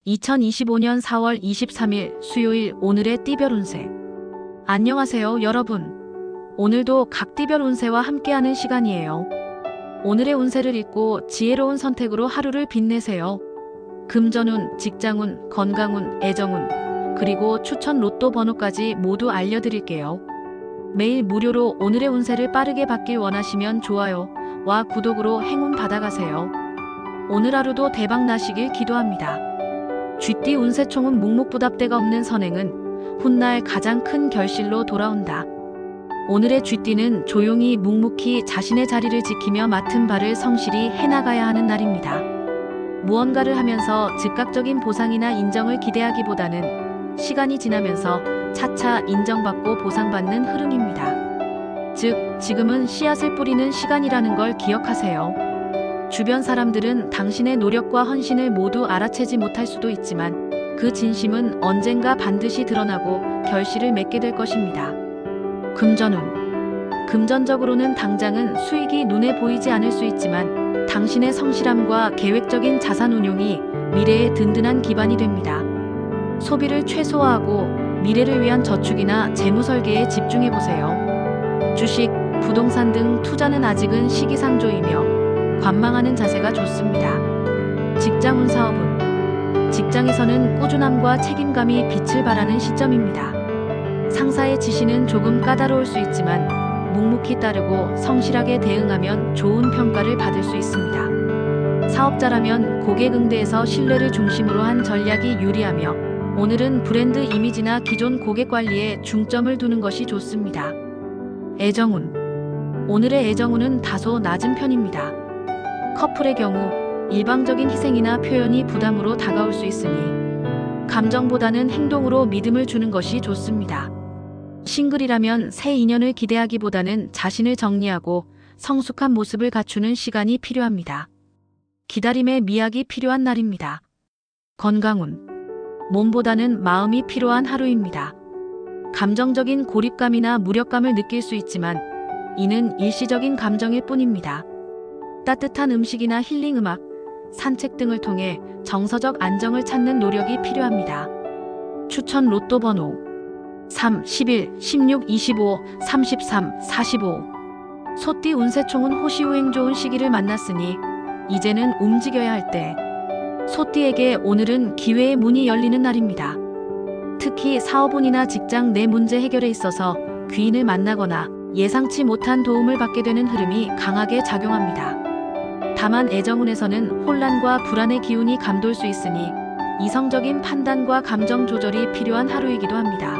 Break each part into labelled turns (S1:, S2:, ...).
S1: 2025년 4월 23일 수요일 오늘의 띠별 운세. 안녕하세요 여러분. 오늘도 각 띠별 운세와 함께하는 시간이에요. 오늘의 운세를 읽고 지혜로운 선택으로 하루를 빛내세요. 금전운, 직장운, 건강운, 애정운, 그리고 추천 로또 번호까지 모두 알려드릴게요. 매일 무료로 오늘의 운세를 빠르게 받길 원하시면 좋아요와 구독으로 행운 받아가세요. 오늘 하루도 대박 나시길 기도합니다. 쥐띠 운세총은 묵묵부답대가 없는 선행은 훗날 가장 큰 결실로 돌아온다. 오늘의 쥐띠는 조용히 묵묵히 자신의 자리를 지키며 맡은 바를 성실히 해나가야 하는 날입니다. 무언가를 하면서 즉각적인 보상이나 인정을 기대하기보다는 시간이 지나면서 차차 인정받고 보상받는 흐름입니다. 즉, 지금은 씨앗을 뿌리는 시간이라는 걸 기억하세요. 주변 사람들은 당신의 노력과 헌신을 모두 알아채지 못할 수도 있지만 그 진심은 언젠가 반드시 드러나고 결실을 맺게 될 것입니다. 금전운. 금전적으로는 당장은 수익이 눈에 보이지 않을 수 있지만 당신의 성실함과 계획적인 자산 운용이 미래의 든든한 기반이 됩니다. 소비를 최소화하고 미래를 위한 저축이나 재무 설계에 집중해보세요. 주식, 부동산 등 투자는 아직은 시기상조이며 관망하는 자세가 좋습니다. 직장운, 사업운. 직장에서는 꾸준함과 책임감이 빛을 발하는 시점입니다. 상사의 지시는 조금 까다로울 수 있지만 묵묵히 따르고 성실하게 대응하면 좋은 평가를 받을 수 있습니다. 사업자라면 고객 응대에서 신뢰를 중심으로 한 전략이 유리하며 오늘은 브랜드 이미지나 기존 고객 관리에 중점을 두는 것이 좋습니다. 애정운. 오늘의 애정운은 다소 낮은 편입니다. 커플의 경우 일방적인 희생이나 표현이 부담으로 다가올 수 있으니 감정보다는 행동으로 믿음을 주는 것이 좋습니다. 싱글이라면 새 인연을 기대하기보다는 자신을 정리하고 성숙한 모습을 갖추는 시간이 필요합니다. 기다림의 미학이 필요한 날입니다. 건강운. 몸보다는 마음이 필요한 하루입니다. 감정적인 고립감이나 무력감을 느낄 수 있지만 이는 일시적인 감정일 뿐입니다. 따뜻한 음식이나 힐링 음악, 산책 등을 통해 정서적 안정을 찾는 노력이 필요합니다. 추천 로또 번호 3, 11, 16, 25, 33, 45. 소띠 운세총은 호시우행 좋은 시기를 만났으니 이제는 움직여야 할 때. 소띠에게 오늘은 기회의 문이 열리는 날입니다. 특히 사업운이나 직장 내 문제 해결에 있어서 귀인을 만나거나 예상치 못한 도움을 받게 되는 흐름이 강하게 작용합니다. 다만 애정운에서는 혼란과 불안의 기운이 감돌 수 있으니 이성적인 판단과 감정 조절이 필요한 하루이기도 합니다.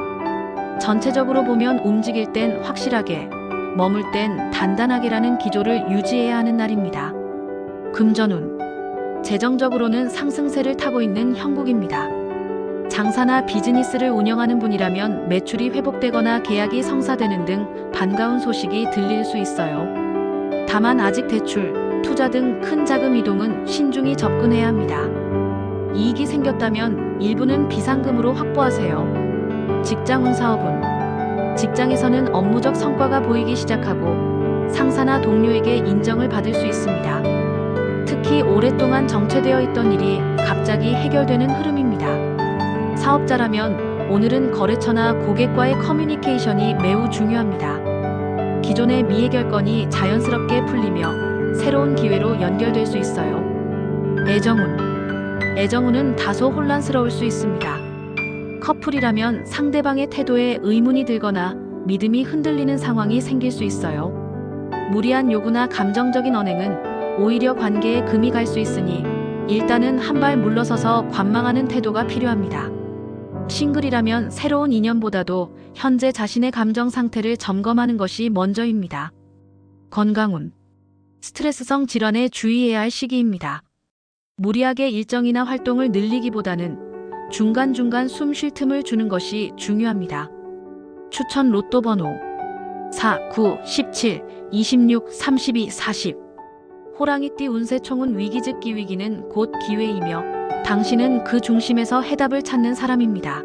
S1: 전체적으로 보면 움직일 땐 확실하게, 머물 땐 단단하게라는 기조를 유지해야 하는 날입니다. 금전운. 재정적으로는 상승세를 타고 있는 형국입니다. 장사나 비즈니스를 운영하는 분이라면 매출이 회복되거나 계약이 성사되는 등 반가운 소식이 들릴 수 있어요. 다만 아직 대출, 투자 등 큰 자금 이동은 신중히 접근해야 합니다. 이익이 생겼다면 일부는 비상금으로 확보하세요. 직장운, 사업운. 직장에서는 업무적 성과가 보이기 시작하고 상사나 동료에게 인정을 받을 수 있습니다. 특히 오랫동안 정체되어 있던 일이 갑자기 해결되는 흐름입니다. 사업자라면 오늘은 거래처나 고객과의 커뮤니케이션이 매우 중요합니다. 기존의 미해결 건이 자연스럽게 풀리며 새로운 기회로 연결될 수 있어요. 애정운. 애정운은 다소 혼란스러울 수 있습니다. 커플이라면 상대방의 태도에 의문이 들거나 믿음이 흔들리는 상황이 생길 수 있어요. 무리한 요구나 감정적인 언행은 오히려 관계에 금이 갈 수 있으니 일단은 한 발 물러서서 관망하는 태도가 필요합니다. 싱글이라면 새로운 인연보다도 현재 자신의 감정 상태를 점검하는 것이 먼저입니다. 건강운. 스트레스성 질환에 주의해야 할 시기입니다. 무리하게 일정이나 활동을 늘리기보다는 중간중간 숨 쉴 틈을 주는 것이 중요합니다. 추천 로또 번호 4, 9, 17, 26, 32, 40. 호랑이띠 운세총은 위기즉 기위기는 곧 기회이며 당신은 그 중심에서 해답을 찾는 사람입니다.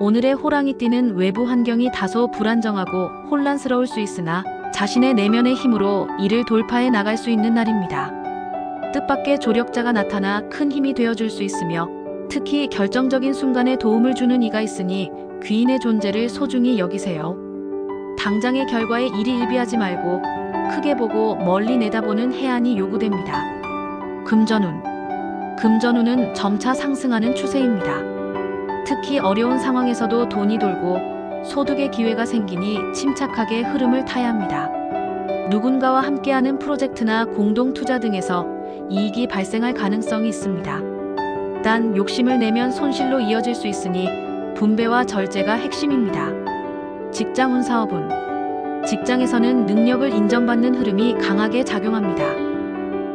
S1: 오늘의 호랑이띠는 외부 환경이 다소 불안정하고 혼란스러울 수 있으나 자신의 내면의 힘으로 이를 돌파해 나갈 수 있는 날입니다. 뜻밖의 조력자가 나타나 큰 힘이 되어줄 수 있으며 특히 결정적인 순간에 도움을 주는 이가 있으니 귀인의 존재를 소중히 여기세요. 당장의 결과에 일희일비하지 말고 크게 보고 멀리 내다보는 해안이 요구됩니다. 금전운. 금전운은 점차 상승하는 추세입니다. 특히 어려운 상황에서도 돈이 돌고 소득의 기회가 생기니 침착하게 흐름을 타야 합니다. 누군가와 함께하는 프로젝트나 공동 투자 등에서 이익이 발생할 가능성이 있습니다. 단 욕심을 내면 손실로 이어질 수 있으니 분배와 절제가 핵심입니다. 직장운 사업운. 직장에서는 능력을 인정받는 흐름이 강하게 작용합니다.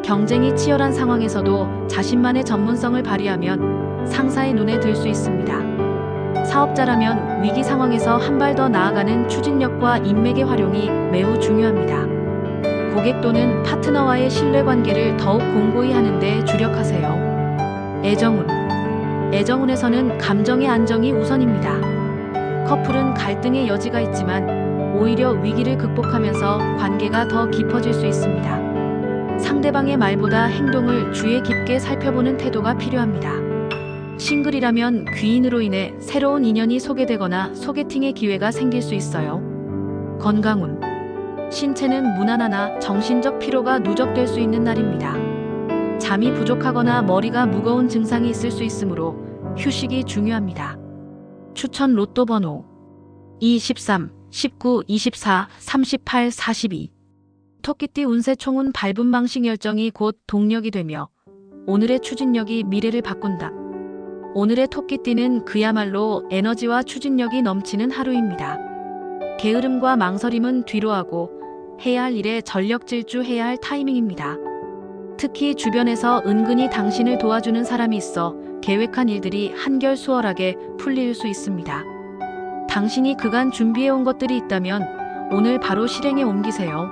S1: 경쟁이 치열한 상황에서도 자신만의 전문성을 발휘하면 상사의 눈에 들 수 있습니다. 사업자라면 위기 상황에서 한 발 더 나아가는 추진력과 인맥의 활용이 매우 중요합니다. 고객 또는 파트너와의 신뢰관계를 더욱 공고히 하는 데 주력하세요. 애정운. 애정운에서는 감정의 안정이 우선입니다. 커플은 갈등의 여지가 있지만 오히려 위기를 극복하면서 관계가 더 깊어질 수 있습니다. 상대방의 말보다 행동을 주의 깊게 살펴보는 태도가 필요합니다. 싱글이라면 귀인으로 인해 새로운 인연이 소개되거나 소개팅의 기회가 생길 수 있어요. 건강운. 신체는 무난하나 정신적 피로가 누적될 수 있는 날입니다. 잠이 부족하거나 머리가 무거운 증상이 있을 수 있으므로 휴식이 중요합니다. 추천 로또 번호 23, 19, 24, 38, 42. 토끼띠 운세 총은 밟은 방식 열정이 곧 동력이 되며 오늘의 추진력이 미래를 바꾼다. 오늘의 토끼띠는 그야말로 에너지와 추진력이 넘치는 하루입니다. 게으름과 망설임은 뒤로하고 해야 할 일에 전력 질주해야 할 타이밍입니다. 특히 주변에서 은근히 당신을 도와주는 사람이 있어 계획한 일들이 한결 수월하게 풀릴 수 있습니다. 당신이 그간 준비해온 것들이 있다면 오늘 바로 실행에 옮기세요.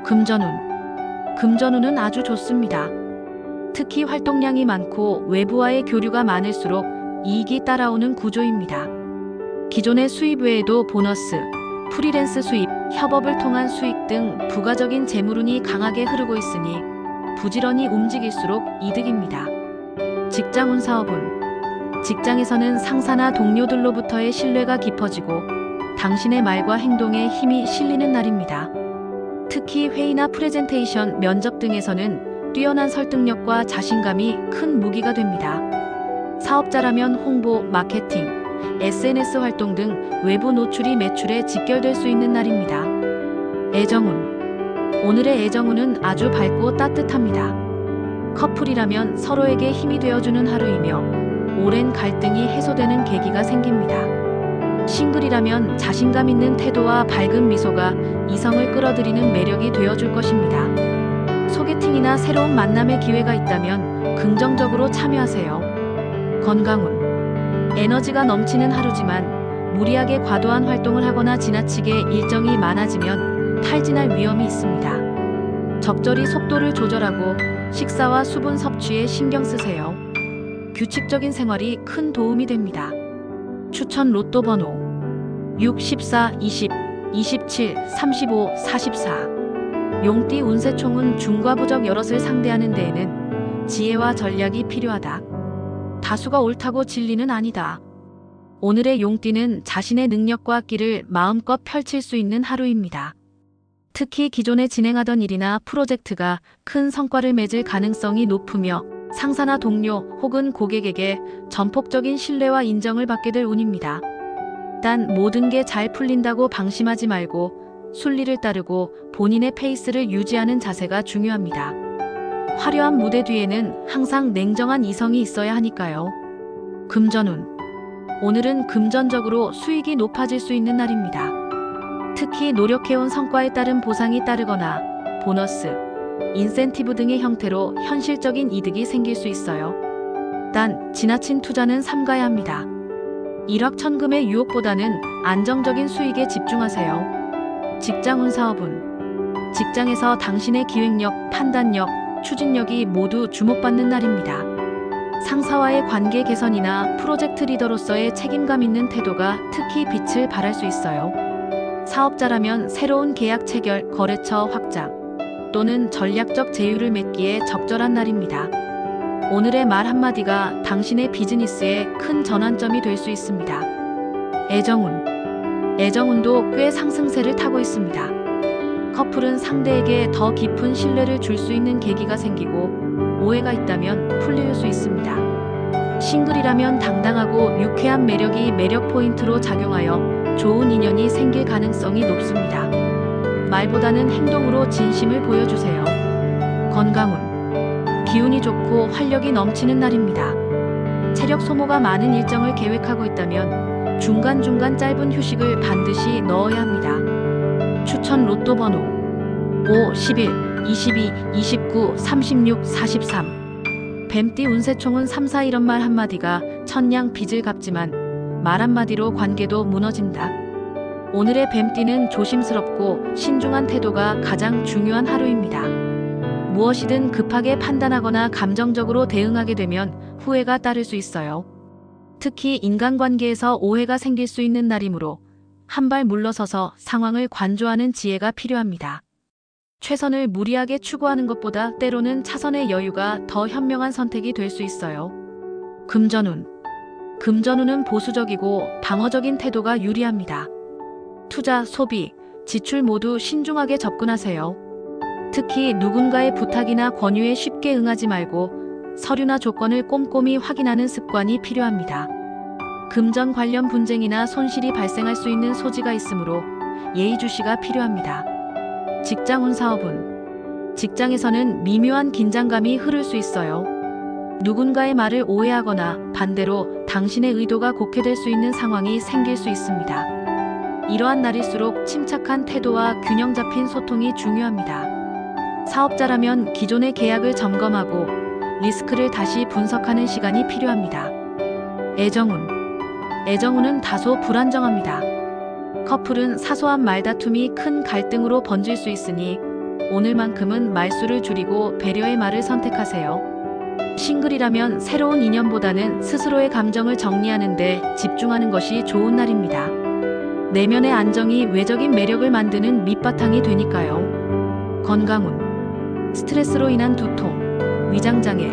S1: 금전운. 금전운은 아주 좋습니다. 특히 활동량이 많고 외부와의 교류가 많을수록 이익이 따라오는 구조입니다. 기존의 수입 외에도 보너스, 프리랜스 수입, 협업을 통한 수익 등 부가적인 재물운이 강하게 흐르고 있으니 부지런히 움직일수록 이득입니다. 직장운 사업운. 직장에서는 상사나 동료들로부터의 신뢰가 깊어지고 당신의 말과 행동에 힘이 실리는 날입니다. 특히 회의나 프레젠테이션, 면접 등에서는 뛰어난 설득력과 자신감이 큰 무기가 됩니다. 사업자라면 홍보, 마케팅, SNS 활동 등 외부 노출이 매출에 직결될 수 있는 날입니다. 애정운. 오늘의 애정운은 아주 밝고 따뜻합니다. 커플이라면 서로에게 힘이 되어주는 하루이며 오랜 갈등이 해소되는 계기가 생깁니다. 싱글이라면 자신감 있는 태도와 밝은 미소가 이성을 끌어들이는 매력이 되어줄 것입니다. 소개팅이나 새로운 만남의 기회가 있다면 긍정적으로 참여하세요. 건강운. 에너지가 넘치는 하루지만 무리하게 과도한 활동을 하거나 지나치게 일정이 많아지면 탈진할 위험이 있습니다. 적절히 속도를 조절하고 식사와 수분 섭취에 신경 쓰세요. 규칙적인 생활이 큰 도움이 됩니다. 추천 로또 번호 6, 14, 20, 27, 35, 44. 용띠 운세총은 중과부적 여럿을 상대하는 데에는 지혜와 전략이 필요하다. 다수가 옳다고 진리는 아니다. 오늘의 용띠는 자신의 능력과 끼를 마음껏 펼칠 수 있는 하루입니다. 특히 기존에 진행하던 일이나 프로젝트가 큰 성과를 맺을 가능성이 높으며 상사나 동료 혹은 고객에게 전폭적인 신뢰와 인정을 받게 될 운입니다. 단 모든 게 잘 풀린다고 방심하지 말고 순리를 따르고 본인의 페이스를 유지하는 자세가 중요합니다. 화려한 무대 뒤에는 항상 냉정한 이성이 있어야 하니까요. 금전운. 오늘은 금전적으로 수익이 높아질 수 있는 날입니다. 특히 노력해온 성과에 따른 보상이 따르거나 보너스, 인센티브 등의 형태로 현실적인 이득이 생길 수 있어요. 단 지나친 투자는 삼가야 합니다. 일확천금의 유혹보다는 안정적인 수익에 집중하세요. 직장운 사업운. 직장에서 당신의 기획력, 판단력, 추진력이 모두 주목받는 날입니다. 상사와의 관계 개선이나 프로젝트 리더로서의 책임감 있는 태도가 특히 빛을 발할 수 있어요. 사업자라면 새로운 계약 체결, 거래처 확장 또는 전략적 제휴를 맺기에 적절한 날입니다. 오늘의 말 한마디가 당신의 비즈니스에 큰 전환점이 될 수 있습니다. 애정운도 꽤 상승세를 타고 있습니다. 커플은 상대에게 더 깊은 신뢰를 줄 수 있는 계기가 생기고 오해가 있다면 풀릴 수 있습니다. 싱글이라면 당당하고 유쾌한 매력이 매력 포인트로 작용하여 좋은 인연이 생길 가능성이 높습니다. 말보다는 행동으로 진심을 보여주세요. 건강운 기운이 좋고 활력이 넘치는 날입니다. 체력 소모가 많은 일정을 계획하고 있다면 중간중간 짧은 휴식을 반드시 넣어야 합니다. 추천 로또 번호 5, 11, 22, 29, 36, 43. 뱀띠 운세총은 3, 4 이런 말 한마디가 천냥 빚을 갚지만 말 한마디로 관계도 무너진다. 오늘의 뱀띠는 조심스럽고 신중한 태도가 가장 중요한 하루입니다. 무엇이든 급하게 판단하거나 감정적으로 대응하게 되면 후회가 따를 수 있어요. 특히 인간관계에서 오해가 생길 수 있는 날이므로 한 발 물러서서 상황을 관조하는 지혜가 필요합니다. 최선을 무리하게 추구하는 것보다 때로는 차선의 여유가 더 현명한 선택이 될 수 있어요. 금전운은 보수적이고 방어적인 태도가 유리합니다. 투자, 소비, 지출 모두 신중하게 접근하세요. 특히 누군가의 부탁이나 권유에 쉽게 응하지 말고 서류나 조건을 꼼꼼히 확인하는 습관이 필요합니다. 금전 관련 분쟁이나 손실이 발생할 수 있는 소지가 있으므로 예의주시가 필요합니다. 직장운 사업운 직장에서는 미묘한 긴장감이 흐를 수 있어요. 누군가의 말을 오해하거나 반대로 당신의 의도가 곡해될 수 있는 상황이 생길 수 있습니다. 이러한 날일수록 침착한 태도와 균형 잡힌 소통이 중요합니다. 사업자라면 기존의 계약을 점검하고 리스크를 다시 분석하는 시간이 필요합니다. 애정운은 다소 불안정합니다. 커플은 사소한 말다툼이 큰 갈등으로 번질 수 있으니 오늘만큼은 말수를 줄이고 배려의 말을 선택하세요. 싱글이라면 새로운 인연보다는 스스로의 감정을 정리하는 데 집중하는 것이 좋은 날입니다. 내면의 안정이 외적인 매력을 만드는 밑바탕이 되니까요. 건강운 스트레스로 인한 두통, 위장장애,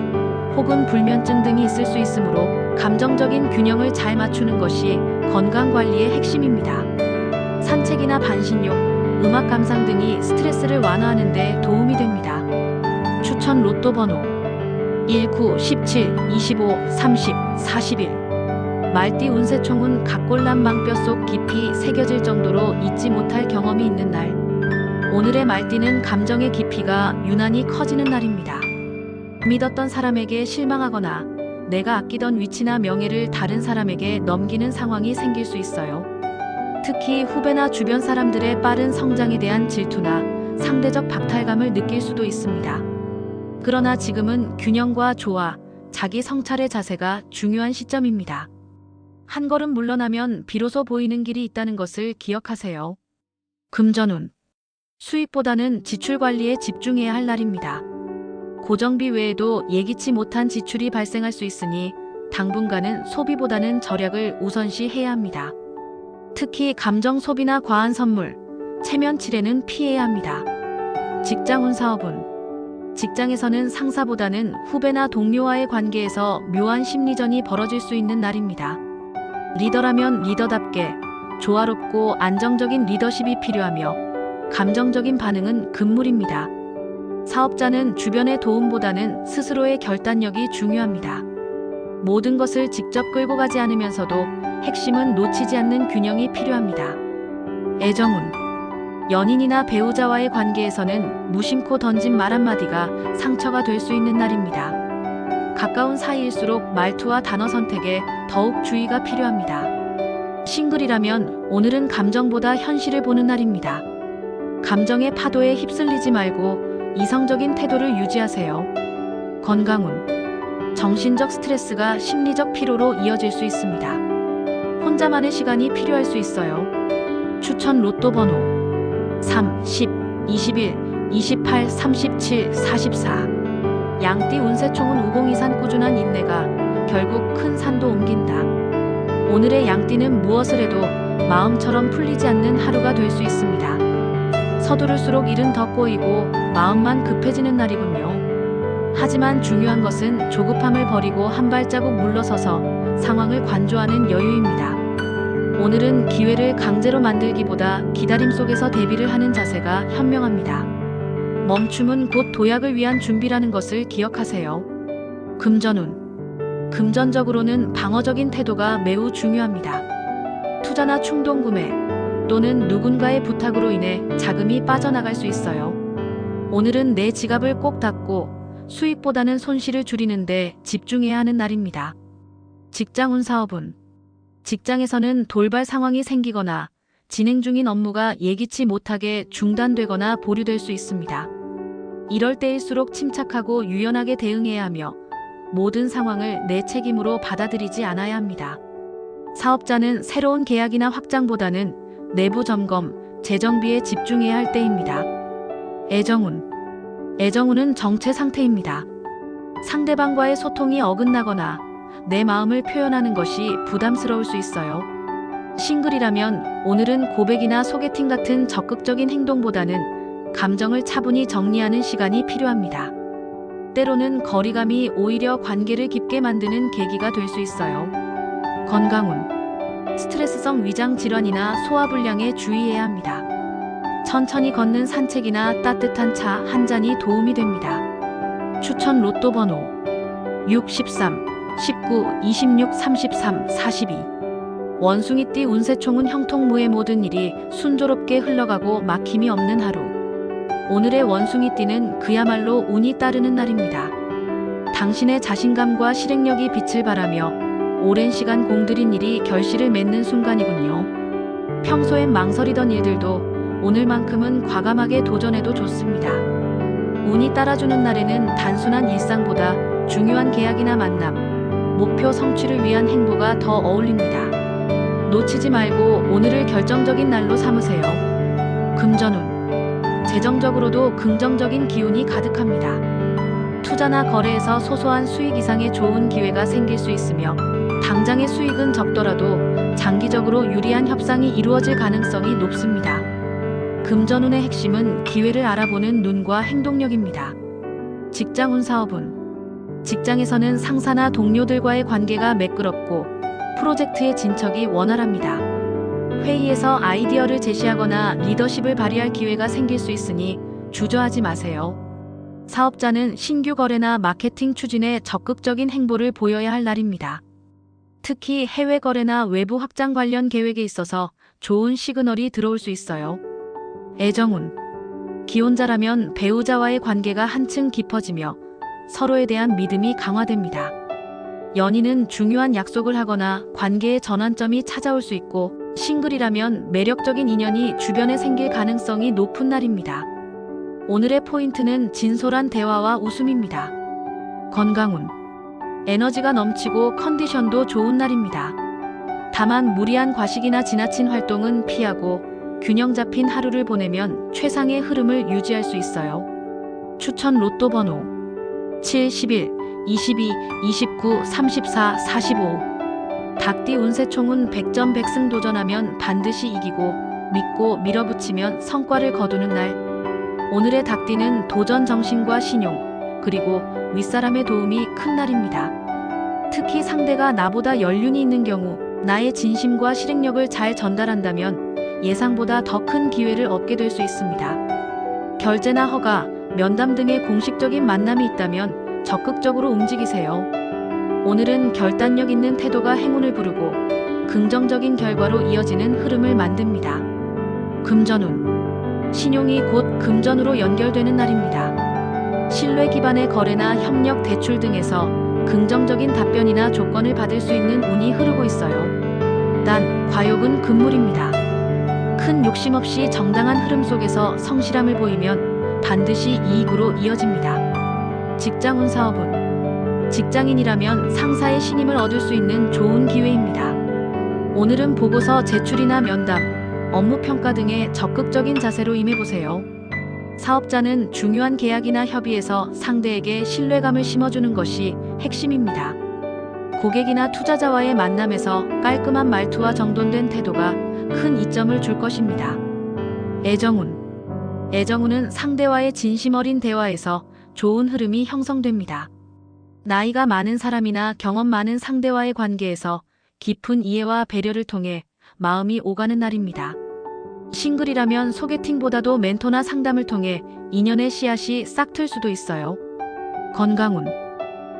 S1: 혹은 불면증 등이 있을 수 있으므로 감정적인 균형을 잘 맞추는 것이 건강관리의 핵심입니다. 산책이나 반신욕, 음악 감상 등이 스트레스를 완화하는 데 도움이 됩니다. 추천 로또 번호 19, 17, 25, 30, 41. 말띠 운세총은 각골난 망뼈 속 깊이 새겨질 정도로 잊지 못할 경험이 있는 날. 오늘의 말띠는 감정의 깊이가 유난히 커지는 날입니다. 믿었던 사람에게 실망하거나 내가 아끼던 위치나 명예를 다른 사람에게 넘기는 상황이 생길 수 있어요. 특히 후배나 주변 사람들의 빠른 성장에 대한 질투나 상대적 박탈감을 느낄 수도 있습니다. 그러나 지금은 균형과 조화, 자기 성찰의 자세가 중요한 시점입니다. 한 걸음 물러나면 비로소 보이는 길이 있다는 것을 기억하세요. 금전운 수입보다는 지출 관리에 집중해야 할 날입니다. 고정비 외에도 예기치 못한 지출이 발생할 수 있으니 당분간은 소비보다는 절약을 우선시해야 합니다. 특히 감정 소비나 과한 선물, 체면 칠해는 피해야 합니다. 직장운 사업운 직장에서는 상사보다는 후배나 동료와의 관계에서 묘한 심리전이 벌어질 수 있는 날입니다. 리더라면 리더답게 조화롭고 안정적인 리더십이 필요하며 감정적인 반응은 금물입니다. 사업자는 주변의 도움보다는 스스로의 결단력이 중요합니다. 모든 것을 직접 끌고 가지 않으면서도 핵심은 놓치지 않는 균형이 필요합니다. 애정운 연인이나 배우자와의 관계에서는 무심코 던진 말 한마디가 상처가 될 수 있는 날입니다. 가까운 사이일수록 말투와 단어 선택에 더욱 주의가 필요합니다. 싱글이라면 오늘은 감정보다 현실을 보는 날입니다. 감정의 파도에 휩쓸리지 말고 이성적인 태도를 유지하세요. 건강운 정신적 스트레스가 심리적 피로로 이어질 수 있습니다. 혼자만의 시간이 필요할 수 있어요. 추천 로또 번호 3, 10, 21, 28, 37, 44. 양띠 운세총은 우공이산 꾸준한 인내가 결국 큰 산도 옮긴다. 오늘의 양띠는 무엇을 해도 마음처럼 풀리지 않는 하루가 될 수 있습니다. 서두를수록 일은 더 꼬이고 마음만 급해지는 날이군요. 하지만 중요한 것은 조급함을 버리고 한 발자국 물러서서 상황을 관조하는 여유입니다. 오늘은 기회를 강제로 만들기보다 기다림 속에서 대비를 하는 자세가 현명합니다. 멈춤은 곧 도약을 위한 준비라는 것을 기억하세요. 금전운. 금전적으로는 방어적인 태도가 매우 중요합니다. 투자나 충동 구매 또는 누군가의 부탁으로 인해 자금이 빠져나갈 수 있어요. 오늘은 내 지갑을 꼭 닫고 수익보다는 손실을 줄이는데 집중해야 하는 날입니다. 직장운 사업운. 직장에서는 돌발 상황이 생기거나 진행 중인 업무가 예기치 못하게 중단되거나 보류될 수 있습니다. 이럴 때일수록 침착하고 유연하게 대응해야 하며 모든 상황을 내 책임으로 받아들이지 않아야 합니다. 사업자는 새로운 계약이나 확장보다는 내부 점검, 재정비에 집중해야 할 때입니다. 애정운. 애정운은 정체 상태입니다. 상대방과의 소통이 어긋나거나 내 마음을 표현하는 것이 부담스러울 수 있어요. 싱글이라면 오늘은 고백이나 소개팅 같은 적극적인 행동보다는 감정을 차분히 정리하는 시간이 필요합니다. 때로는 거리감이 오히려 관계를 깊게 만드는 계기가 될 수 있어요. 건강운. 스트레스성 위장 질환이나 소화불량에 주의해야 합니다. 천천히 걷는 산책이나 따뜻한 차 한 잔이 도움이 됩니다. 추천 로또 번호 6, 13, 19, 26, 33, 42. 원숭이띠 운세총은 형통무의 모든 일이 순조롭게 흘러가고 막힘이 없는 하루. 오늘의 원숭이띠는 그야말로 운이 따르는 날입니다. 당신의 자신감과 실행력이 빛을 발하며 오랜 시간 공들인 일이 결실을 맺는 순간이군요. 평소엔 망설이던 일들도 오늘만큼은 과감하게 도전해도 좋습니다. 운이 따라주는 날에는 단순한 일상보다 중요한 계약이나 만남, 목표 성취를 위한 행보가 더 어울립니다. 놓치지 말고 오늘을 결정적인 날로 삼으세요. 금전운. 재정적으로도 긍정적인 기운이 가득합니다. 투자나 거래에서 소소한 수익 이상의 좋은 기회가 생길 수 있으며 당장의 수익은 적더라도 장기적으로 유리한 협상이 이루어질 가능성이 높습니다. 금전운의 핵심은 기회를 알아보는 눈과 행동력입니다. 직장운 사업운. 직장에서는 상사나 동료들과의 관계가 매끄럽고 프로젝트의 진척이 원활합니다. 회의에서 아이디어를 제시하거나 리더십을 발휘할 기회가 생길 수 있으니 주저하지 마세요. 사업자는 신규 거래나 마케팅 추진에 적극적인 행보를 보여야 할 날입니다. 특히 해외 거래나 외부 확장 관련 계획에 있어서 좋은 시그널이 들어올 수 있어요. 애정운. 기혼자라면 배우자와의 관계가 한층 깊어지며 서로에 대한 믿음이 강화됩니다. 연인은 중요한 약속을 하거나 관계의 전환점이 찾아올 수 있고 싱글이라면 매력적인 인연이 주변에 생길 가능성이 높은 날입니다. 오늘의 포인트는 진솔한 대화와 웃음입니다. 건강운. 에너지가 넘치고 컨디션도 좋은 날입니다. 다만 무리한 과식이나 지나친 활동은 피하고 균형 잡힌 하루를 보내면 최상의 흐름을 유지할 수 있어요. 추천 로또 번호 7, 11, 22, 29, 34, 45. 닭띠 운세총은 100점 100승 도전하면 반드시 이기고 믿고 밀어붙이면 성과를 거두는 날. 오늘의 닭띠는 도전 정신과 신용, 그리고 윗사람의 도움이 큰 날입니다. 특히 상대가 나보다 연륜이 있는 경우 나의 진심과 실행력을 잘 전달한다면 예상보다 더 큰 기회를 얻게 될 수 있습니다. 결제나 허가, 면담 등의 공식적인 만남이 있다면 적극적으로 움직이세요. 오늘은 결단력 있는 태도가 행운을 부르고 긍정적인 결과로 이어지는 흐름을 만듭니다. 금전운. 신용이 곧 금전으로 연결되는 날입니다. 신뢰 기반의 거래나 협력 대출 등에서 긍정적인 답변이나 조건을 받을 수 있는 운이 흐르고 있어요. 단, 과욕은 금물입니다. 큰 욕심 없이 정당한 흐름 속에서 성실함을 보이면 반드시 이익으로 이어집니다. 직장운 사업운. 직장인이라면 상사의 신임을 얻을 수 있는 좋은 기회입니다. 오늘은 보고서 제출이나 면담, 업무 평가 등에 적극적인 자세로 임해보세요. 사업자는 중요한 계약이나 협의에서 상대에게 신뢰감을 심어주는 것이 핵심입니다. 고객이나 투자자와의 만남에서 깔끔한 말투와 정돈된 태도가 큰 이점을 줄 것입니다. 애정운. 애정운은 상대와의 진심 어린 대화에서 좋은 흐름이 형성됩니다. 나이가 많은 사람이나 경험 많은 상대와의 관계에서 깊은 이해와 배려를 통해 마음이 오가는 날입니다. 싱글이라면 소개팅보다도 멘토나 상담을 통해 인연의 씨앗이 싹틀 수도 있어요. 건강운.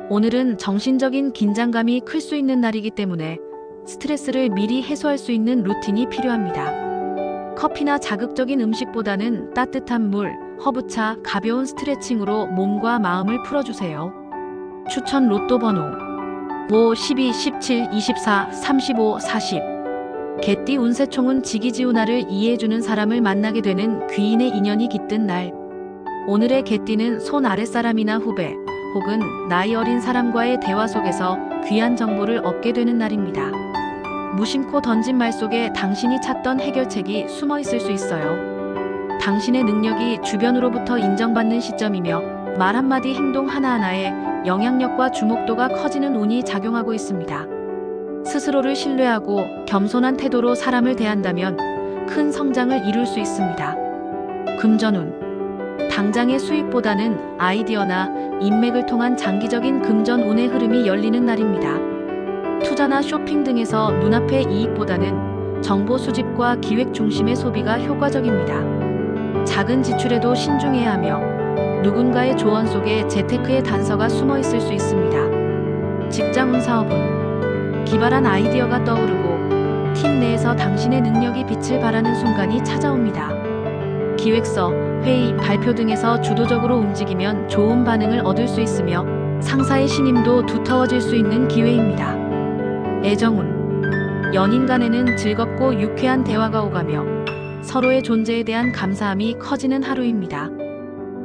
S1: 오늘은 정신적인 긴장감이 클 수 있는 날이기 때문에 스트레스를 미리 해소할 수 있는 루틴이 필요합니다. 커피나 자극적인 음식보다는 따뜻한 물, 허브차, 가벼운 스트레칭으로 몸과 마음을 풀어주세요. 추천 로또 번호 5, 12, 17, 24, 35, 40. 개띠 운세총은 지기지운하를 이해해주는 사람을 만나게 되는 귀인의 인연이 깃든 날. 오늘의 개띠는 손 아랫사람이나 후배 혹은 나이 어린 사람과의 대화 속에서 귀한 정보를 얻게 되는 날입니다. 무심코 던진 말 속에 당신이 찾던 해결책이 숨어 있을 수 있어요. 당신의 능력이 주변으로부터 인정받는 시점이며 말 한마디 행동 하나하나에 영향력과 주목도가 커지는 운이 작용하고 있습니다. 스스로를 신뢰하고 겸손한 태도로 사람을 대한다면 큰 성장을 이룰 수 있습니다. 금전운. 당장의 수익보다는 아이디어나 인맥을 통한 장기적인 금전운의 흐름이 열리는 날입니다. 투자나 쇼핑 등에서 눈앞의 이익보다는 정보 수집과 기획 중심의 소비가 효과적입니다. 작은 지출에도 신중해야 하며 누군가의 조언 속에 재테크의 단서가 숨어 있을 수 있습니다. 직장운 사업운. 기발한 아이디어가 떠오르고 팀 내에서 당신의 능력이 빛을 발하는 순간이 찾아옵니다. 기획서, 회의, 발표 등에서 주도적으로 움직이면 좋은 반응을 얻을 수 있으며 상사의 신임도 두터워질 수 있는 기회입니다. 애정운. 연인 간에는 즐겁고 유쾌한 대화가 오가며 서로의 존재에 대한 감사함이 커지는 하루입니다.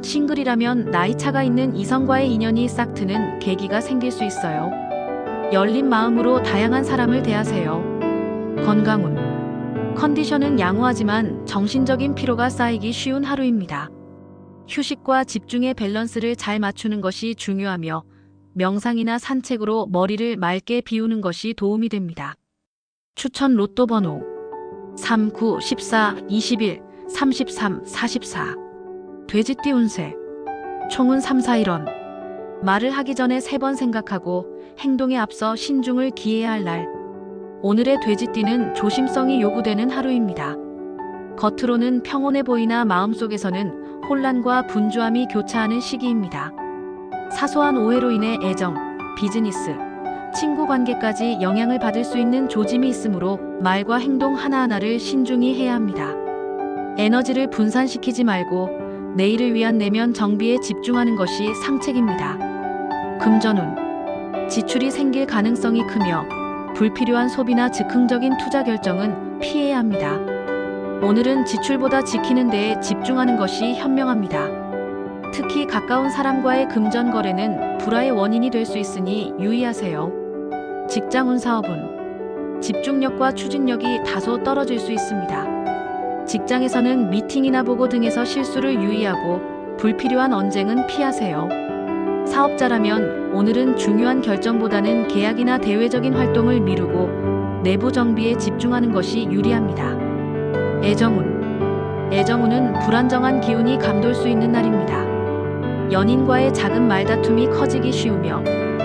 S1: 싱글이라면 나이차가 있는 이성과의 인연이 싹트는 계기가 생길 수 있어요. 열린 마음으로 다양한 사람을 대하세요. 건강운. 컨디션은 양호하지만 정신적인 피로가 쌓이기 쉬운 하루입니다. 휴식과 집중의 밸런스를 잘 맞추는 것이 중요하며 명상이나 산책으로 머리를 맑게 비우는 것이 도움이 됩니다. 추천 로또 번호 3, 9, 14, 21, 33, 44. 돼지띠 운세. 총은 3, 4, 1원. 말을 하기 전에 3번 생각하고 행동에 앞서 신중을 기해야 할 날. 오늘의 돼지띠는 조심성이 요구되는 하루입니다. 겉으로는 평온해 보이나 마음속에서는 혼란과 분주함이 교차하는 시기입니다. 사소한 오해로 인해 애정, 비즈니스, 친구 관계까지 영향을 받을 수 있는 조짐이 있으므로 말과 행동 하나하나를 신중히 해야 합니다. 에너지를 분산시키지 말고 내일을 위한 내면 정비에 집중하는 것이 상책입니다. 금전운. 지출이 생길 가능성이 크며 불필요한 소비나 즉흥적인 투자 결정은 피해야 합니다. 오늘은 지출보다 지키는 데에 집중하는 것이 현명합니다. 특히 가까운 사람과의 금전 거래는 불화의 원인이 될 수 있으니 유의하세요. 직장운 사업운. 집중력과 추진력이 다소 떨어질 수 있습니다. 직장에서는 미팅이나 보고 등에서 실수를 유의하고 불필요한 언쟁은 피하세요. 사업자라면 오늘은 중요한 결정보다는 계약이나 대외적인 활동을 미루고 내부 정비에 집중하는 것이 유리합니다. 애정운. 애정운은 불안정한 기운이 감돌 수 있는 날입니다. 연인과의 작은 말다툼이 커지기 쉬우며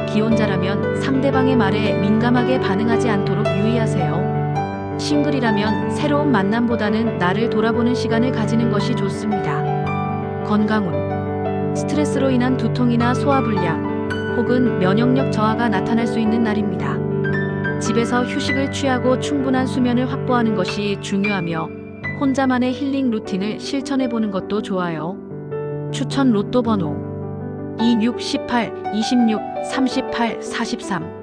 S1: 기혼자라면 상대방의 말에 민감하게 반응하지 않도록 유의하세요. 싱글이라면 새로운 만남보다는 나를 돌아보는 시간을 가지는 것이 좋습니다. 건강운. 스트레스로 인한 두통이나 소화불량 혹은 면역력 저하가 나타날 수 있는 날입니다. 집에서 휴식을 취하고 충분한 수면을 확보하는 것이 중요하며 혼자만의 힐링 루틴을 실천해보는 것도 좋아요. 추천 로또 번호 2, 6, 18, 26, 38, 43.